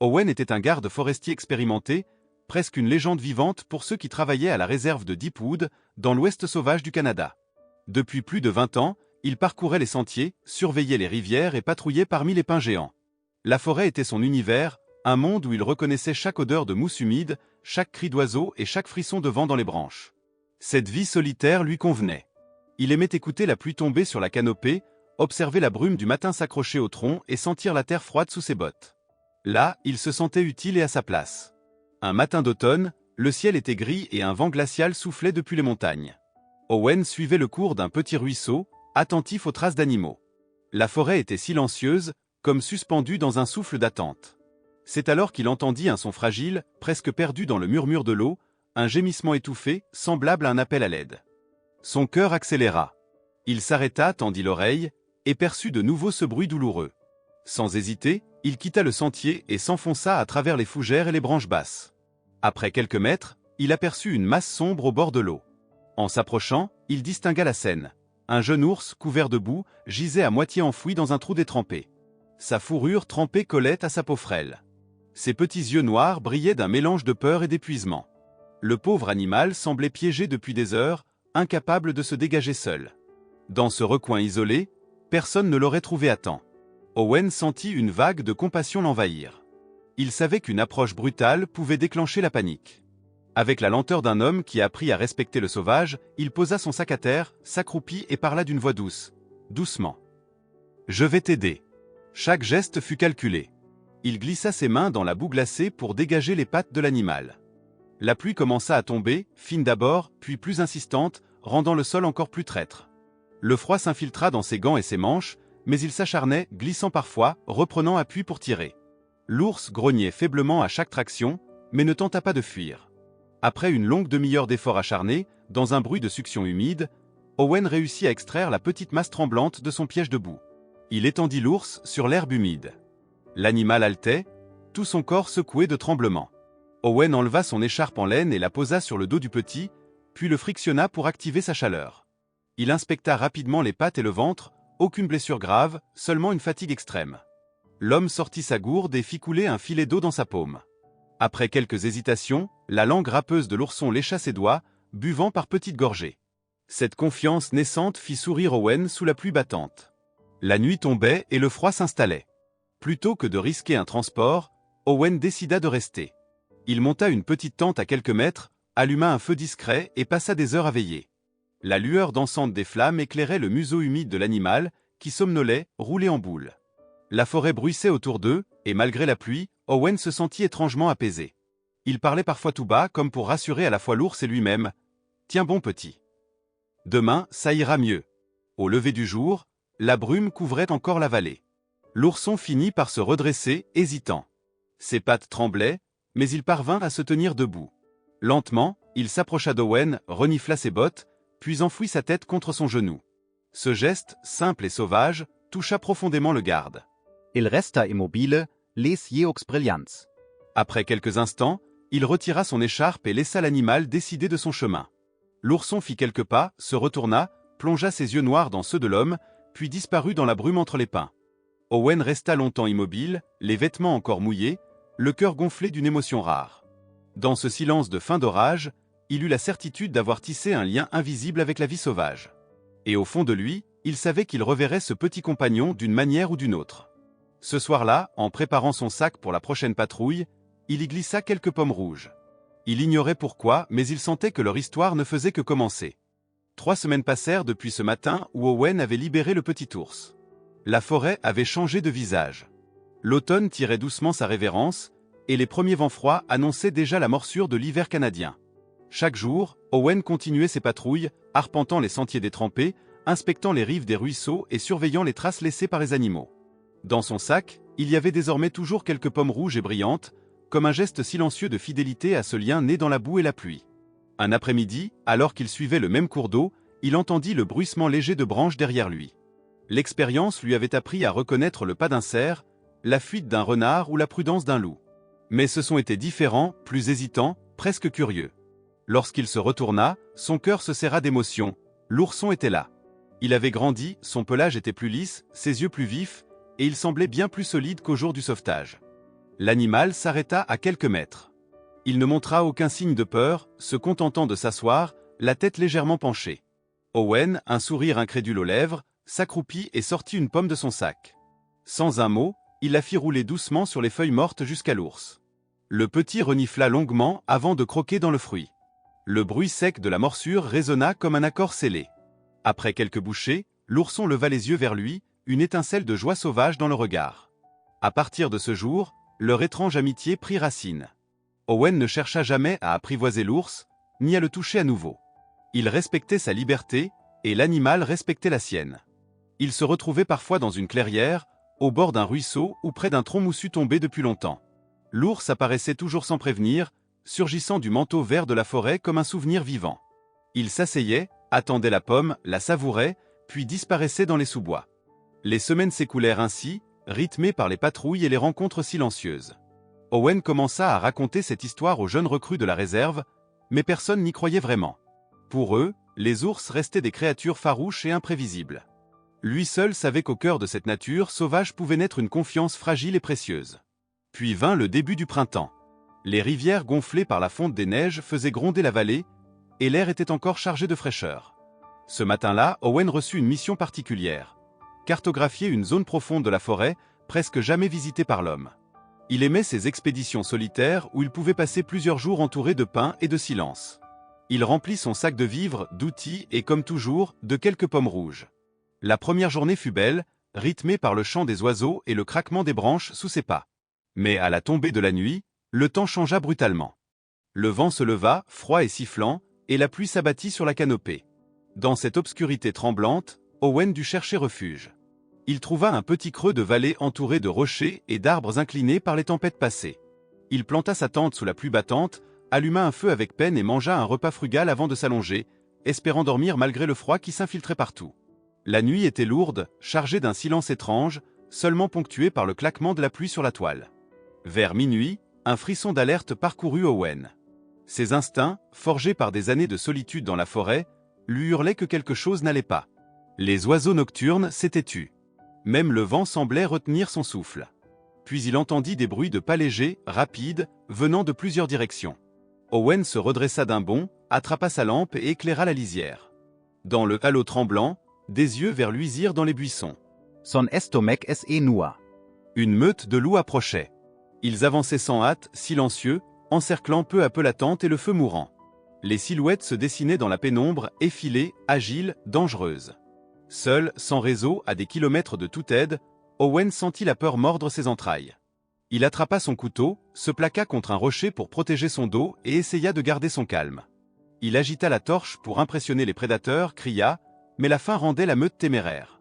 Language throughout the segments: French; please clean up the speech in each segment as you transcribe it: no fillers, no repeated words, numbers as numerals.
Owen était un garde forestier expérimenté, presque une légende vivante pour ceux qui travaillaient à la réserve de Deepwood, dans l'ouest sauvage du Canada. Depuis plus de 20 ans, il parcourait les sentiers, surveillait les rivières et patrouillait parmi les pins géants. La forêt était son univers, un monde où il reconnaissait chaque odeur de mousse humide, chaque cri d'oiseau et chaque frisson de vent dans les branches. Cette vie solitaire lui convenait. Il aimait écouter la pluie tomber sur la canopée, observer la brume du matin s'accrocher au tronc et sentir la terre froide sous ses bottes. Là, il se sentait utile et à sa place. Un matin d'automne, le ciel était gris et un vent glacial soufflait depuis les montagnes. Owen suivait le cours d'un petit ruisseau, attentif aux traces d'animaux. La forêt était silencieuse, comme suspendue dans un souffle d'attente. C'est alors qu'il entendit un son fragile, presque perdu dans le murmure de l'eau, un gémissement étouffé, semblable à un appel à l'aide. Son cœur accéléra. Il s'arrêta, tendit l'oreille, et perçut de nouveau ce bruit douloureux. Sans hésiter, il quitta le sentier et s'enfonça à travers les fougères et les branches basses. Après quelques mètres, il aperçut une masse sombre au bord de l'eau. En s'approchant, il distingua la scène. Un jeune ours, couvert de boue, gisait à moitié enfoui dans un trou détrempé. Sa fourrure trempée collait à sa peau frêle. Ses petits yeux noirs brillaient d'un mélange de peur et d'épuisement. Le pauvre animal semblait piégé depuis des heures, incapable de se dégager seul. Dans ce recoin isolé, personne ne l'aurait trouvé à temps. Owen sentit une vague de compassion l'envahir. Il savait qu'une approche brutale pouvait déclencher la panique. Avec la lenteur d'un homme qui a appris à respecter le sauvage, il posa son sac à terre, s'accroupit et parla d'une voix douce. Doucement. « Je vais t'aider. » Chaque geste fut calculé. Il glissa ses mains dans la boue glacée pour dégager les pattes de l'animal. La pluie commença à tomber, fine d'abord, puis plus insistante, rendant le sol encore plus traître. Le froid s'infiltra dans ses gants et ses manches, mais il s'acharnait, glissant parfois, reprenant appui pour tirer. L'ours grognait faiblement à chaque traction, mais ne tenta pas de fuir. Après une longue demi-heure d'efforts acharnés, dans un bruit de succion humide, Owen réussit à extraire la petite masse tremblante de son piège de boue. Il étendit l'ours sur l'herbe humide. L'animal haletait, tout son corps secoué de tremblements. Owen enleva son écharpe en laine et la posa sur le dos du petit, puis le frictionna pour activer sa chaleur. Il inspecta rapidement les pattes et le ventre, aucune blessure grave, seulement une fatigue extrême. L'homme sortit sa gourde et fit couler un filet d'eau dans sa paume. Après quelques hésitations, la langue râpeuse de l'ourson lécha ses doigts, buvant par petites gorgées. Cette confiance naissante fit sourire Owen sous la pluie battante. La nuit tombait et le froid s'installait. Plutôt que de risquer un transport, Owen décida de rester. Il monta une petite tente à quelques mètres, alluma un feu discret et passa des heures à veiller. La lueur dansante des flammes éclairait le museau humide de l'animal, qui somnolait, roulé en boule. La forêt bruissait autour d'eux, et malgré la pluie, Owen se sentit étrangement apaisé. Il parlait parfois tout bas, comme pour rassurer à la fois l'ours et lui-même. « Tiens bon petit. Demain, ça ira mieux. » Au lever du jour, la brume couvrait encore la vallée. L'ourson finit par se redresser, hésitant. Ses pattes tremblaient, mais il parvint à se tenir debout. Lentement, il s'approcha d'Owen, renifla ses bottes, puis enfouit sa tête contre son genou. Ce geste, simple et sauvage, toucha profondément le garde. Il resta immobile, les yeux brillants. Après quelques instants, il retira son écharpe et laissa l'animal décider de son chemin. L'ourson fit quelques pas, se retourna, plongea ses yeux noirs dans ceux de l'homme, puis disparut dans la brume entre les pins. Owen resta longtemps immobile, les vêtements encore mouillés, le cœur gonflé d'une émotion rare. Dans ce silence de fin d'orage, il eut la certitude d'avoir tissé un lien invisible avec la vie sauvage. Et au fond de lui, il savait qu'il reverrait ce petit compagnon d'une manière ou d'une autre. Ce soir-là, en préparant son sac pour la prochaine patrouille, il y glissa quelques pommes rouges. Il ignorait pourquoi, mais il sentait que leur histoire ne faisait que commencer. 3 semaines passèrent depuis ce matin où Owen avait libéré le petit ours. La forêt avait changé de visage. L'automne tirait doucement sa révérence, et les premiers vents froids annonçaient déjà la morsure de l'hiver canadien. Chaque jour, Owen continuait ses patrouilles, arpentant les sentiers détrempés, inspectant les rives des ruisseaux et surveillant les traces laissées par les animaux. Dans son sac, il y avait désormais toujours quelques pommes rouges et brillantes, comme un geste silencieux de fidélité à ce lien né dans la boue et la pluie. Un après-midi, alors qu'il suivait le même cours d'eau, il entendit le bruissement léger de branches derrière lui. L'expérience lui avait appris à reconnaître le pas d'un cerf, la fuite d'un renard ou la prudence d'un loup. Mais ce son était différent, plus hésitant, presque curieux. Lorsqu'il se retourna, son cœur se serra d'émotion. L'ourson était là. Il avait grandi, son pelage était plus lisse, ses yeux plus vifs, et il semblait bien plus solide qu'au jour du sauvetage. L'animal s'arrêta à quelques mètres. Il ne montra aucun signe de peur, se contentant de s'asseoir, la tête légèrement penchée. Owen, un sourire incrédule aux lèvres, s'accroupit et sortit une pomme de son sac. Sans un mot, il la fit rouler doucement sur les feuilles mortes jusqu'à l'ours. Le petit renifla longuement avant de croquer dans le fruit. Le bruit sec de la morsure résonna comme un accord scellé. Après quelques bouchées, l'ourson leva les yeux vers lui, une étincelle de joie sauvage dans le regard. À partir de ce jour, leur étrange amitié prit racine. Owen ne chercha jamais à apprivoiser l'ours, ni à le toucher à nouveau. Il respectait sa liberté, et l'animal respectait la sienne. Ils se retrouvaient parfois dans une clairière, au bord d'un ruisseau ou près d'un tronc moussu tombé depuis longtemps. L'ours apparaissait toujours sans prévenir, surgissant du manteau vert de la forêt comme un souvenir vivant. Il s'asseyait, attendait la pomme, la savourait, puis disparaissait dans les sous-bois. Les semaines s'écoulèrent ainsi, rythmées par les patrouilles et les rencontres silencieuses. Owen commença à raconter cette histoire aux jeunes recrues de la réserve, mais personne n'y croyait vraiment. Pour eux, les ours restaient des créatures farouches et imprévisibles. Lui seul savait qu'au cœur de cette nature sauvage pouvait naître une confiance fragile et précieuse. Puis vint le début du printemps. Les rivières gonflées par la fonte des neiges faisaient gronder la vallée, et l'air était encore chargé de fraîcheur. Ce matin-là, Owen reçut une mission particulière. Cartographier une zone profonde de la forêt, presque jamais visitée par l'homme. Il aimait ces expéditions solitaires où il pouvait passer plusieurs jours entouré de pain et de silence. Il remplit son sac de vivres, d'outils et, comme toujours, de quelques pommes rouges. La première journée fut belle, rythmée par le chant des oiseaux et le craquement des branches sous ses pas. Mais à la tombée de la nuit, le temps changea brutalement. Le vent se leva, froid et sifflant, et la pluie s'abattit sur la canopée. Dans cette obscurité tremblante, Owen dut chercher refuge. Il trouva un petit creux de vallée entouré de rochers et d'arbres inclinés par les tempêtes passées. Il planta sa tente sous la pluie battante, alluma un feu avec peine et mangea un repas frugal avant de s'allonger, espérant dormir malgré le froid qui s'infiltrait partout. La nuit était lourde, chargée d'un silence étrange, seulement ponctué par le claquement de la pluie sur la toile. Vers minuit, un frisson d'alerte parcourut Owen. Ses instincts, forgés par des années de solitude dans la forêt, lui hurlaient que quelque chose n'allait pas. Les oiseaux nocturnes s'étaient tus. Même le vent semblait retenir son souffle. Puis il entendit des bruits de pas légers, rapides, venant de plusieurs directions. Owen se redressa d'un bond, attrapa sa lampe et éclaira la lisière. Dans le halo tremblant, des yeux vers luisirent dans les buissons. Son estomac es enua. Une meute de loups approchait. Ils avançaient sans hâte, silencieux, encerclant peu à peu la tente et le feu mourant. Les silhouettes se dessinaient dans la pénombre, effilées, agiles, dangereuses. Seul, sans réseau, à des kilomètres de toute aide, Owen sentit la peur mordre ses entrailles. Il attrapa son couteau, se plaqua contre un rocher pour protéger son dos et essaya de garder son calme. Il agita la torche pour impressionner les prédateurs, cria, mais la faim rendait la meute téméraire.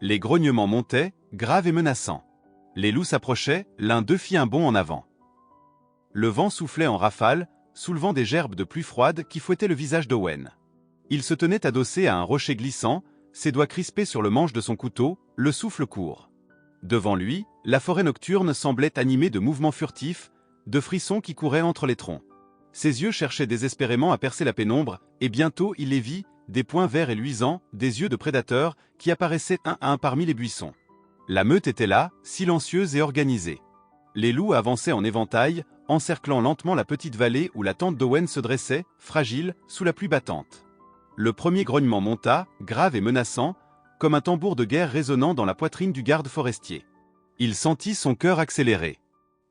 Les grognements montaient, graves et menaçants. Les loups s'approchaient, l'un d'eux fit un bond en avant. Le vent soufflait en rafales, soulevant des gerbes de pluie froide qui fouettaient le visage d'Owen. Il se tenait adossé à un rocher glissant, ses doigts crispés sur le manche de son couteau, le souffle court. Devant lui, la forêt nocturne semblait animée de mouvements furtifs, de frissons qui couraient entre les troncs. Ses yeux cherchaient désespérément à percer la pénombre, et bientôt il les vit, des points verts et luisants, des yeux de prédateurs, qui apparaissaient un à un parmi les buissons. La meute était là, silencieuse et organisée. Les loups avançaient en éventail, encerclant lentement la petite vallée où la tente d'Owen se dressait, fragile, sous la pluie battante. Le premier grognement monta, grave et menaçant, comme un tambour de guerre résonnant dans la poitrine du garde forestier. Il sentit son cœur accélérer.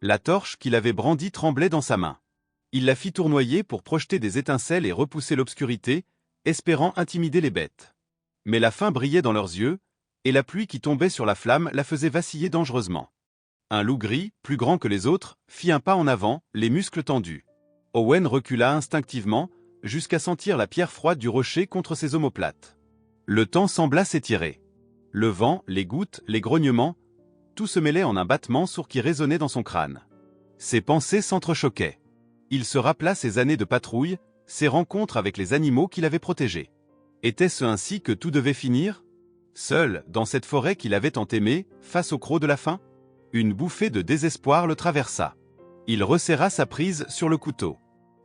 La torche qu'il avait brandie tremblait dans sa main. Il la fit tournoyer pour projeter des étincelles et repousser l'obscurité, espérant intimider les bêtes. Mais la faim brillait dans leurs yeux, et la pluie qui tombait sur la flamme la faisait vaciller dangereusement. Un loup gris, plus grand que les autres, fit un pas en avant, les muscles tendus. Owen recula instinctivement, jusqu'à sentir la pierre froide du rocher contre ses omoplates. Le temps sembla s'étirer. Le vent, les gouttes, les grognements, tout se mêlait en un battement sourd qui résonnait dans son crâne. Ses pensées s'entrechoquaient. Il se rappela ses années de patrouille, ses rencontres avec les animaux qu'il avait protégés. Était-ce ainsi que tout devait finir? Seul, dans cette forêt qu'il avait tant aimée, face au croc de la faim? Une bouffée de désespoir le traversa. Il resserra sa prise sur le couteau.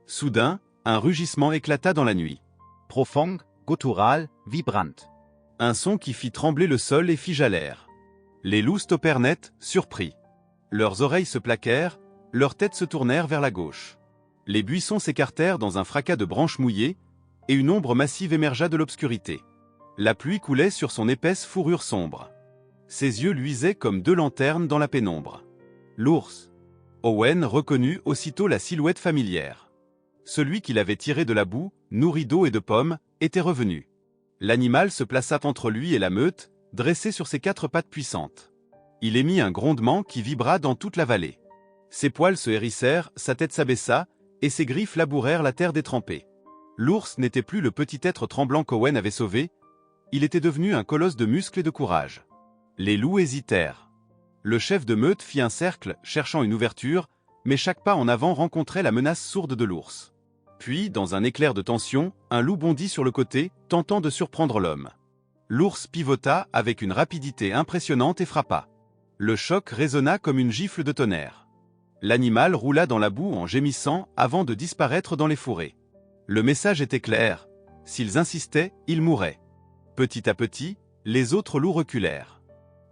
Soudain, un rugissement éclata dans la nuit. Profond, guttural, vibrant. Un son qui fit trembler le sol et figea l'air. Les loups stoppèrent net, surpris. Leurs oreilles se plaquèrent, leurs têtes se tournèrent vers la gauche. Les buissons s'écartèrent dans un fracas de branches mouillées, et une ombre massive émergea de l'obscurité. La pluie coulait sur son épaisse fourrure sombre. Ses yeux luisaient comme deux lanternes dans la pénombre. L'ours. Owen reconnut aussitôt la silhouette familière. Celui qu'il avait tiré de la boue, nourri d'eau et de pommes, était revenu. L'animal se plaça entre lui et la meute, dressé sur ses quatre pattes puissantes. Il émit un grondement qui vibra dans toute la vallée. Ses poils se hérissèrent, sa tête s'abaissa, et ses griffes labourèrent la terre détrempée. L'ours n'était plus le petit être tremblant qu'Owen avait sauvé, il était devenu un colosse de muscles et de courage. Les loups hésitèrent. Le chef de meute fit un cercle, cherchant une ouverture, mais chaque pas en avant rencontrait la menace sourde de l'ours. Puis, dans un éclair de tension, un loup bondit sur le côté, tentant de surprendre l'homme. L'ours pivota avec une rapidité impressionnante et frappa. Le choc résonna comme une gifle de tonnerre. L'animal roula dans la boue en gémissant avant de disparaître dans les fourrés. Le message était clair, s'ils insistaient, ils mourraient. Petit à petit, les autres loups reculèrent.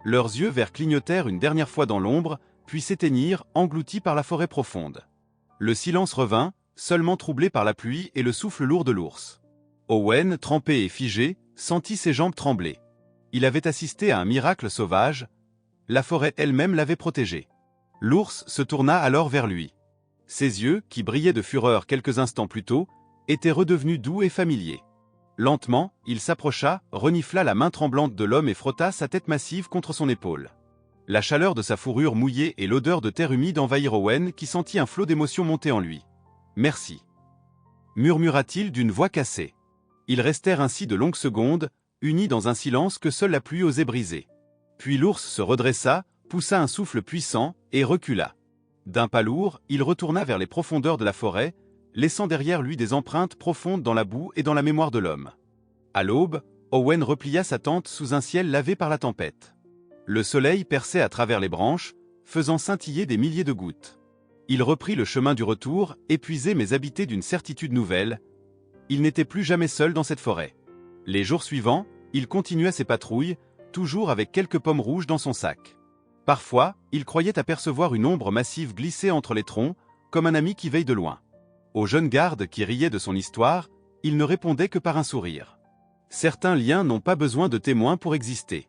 Leurs yeux verts clignotèrent une dernière fois dans l'ombre, puis s'éteignirent, engloutis par la forêt profonde. Le silence revint, seulement troublé par la pluie et le souffle lourd de l'ours. Owen, trempé et figé, sentit ses jambes trembler. Il avait assisté à un miracle sauvage, la forêt elle-même l'avait protégé. L'ours se tourna alors vers lui. Ses yeux, qui brillaient de fureur quelques instants plus tôt, étaient redevenus doux et familiers. Lentement, il s'approcha, renifla la main tremblante de l'homme et frotta sa tête massive contre son épaule. La chaleur de sa fourrure mouillée et l'odeur de terre humide envahirent Owen qui sentit un flot d'émotion monter en lui. « Merci » murmura-t-il d'une voix cassée. Ils restèrent ainsi de longues secondes, unis dans un silence que seule la pluie osait briser. Puis l'ours se redressa, poussa un souffle puissant et recula. D'un pas lourd, il retourna vers les profondeurs de la forêt, laissant derrière lui des empreintes profondes dans la boue et dans la mémoire de l'homme. À l'aube, Owen replia sa tente sous un ciel lavé par la tempête. Le soleil perçait à travers les branches, faisant scintiller des milliers de gouttes. Il reprit le chemin du retour, épuisé mais habité d'une certitude nouvelle. Il n'était plus jamais seul dans cette forêt. Les jours suivants, il continua ses patrouilles, toujours avec quelques pommes rouges dans son sac. Parfois, il croyait apercevoir une ombre massive glisser entre les troncs, comme un ami qui veille de loin. Aux jeunes gardes qui riaient de son histoire, il ne répondait que par un sourire. Certains liens n'ont pas besoin de témoins pour exister.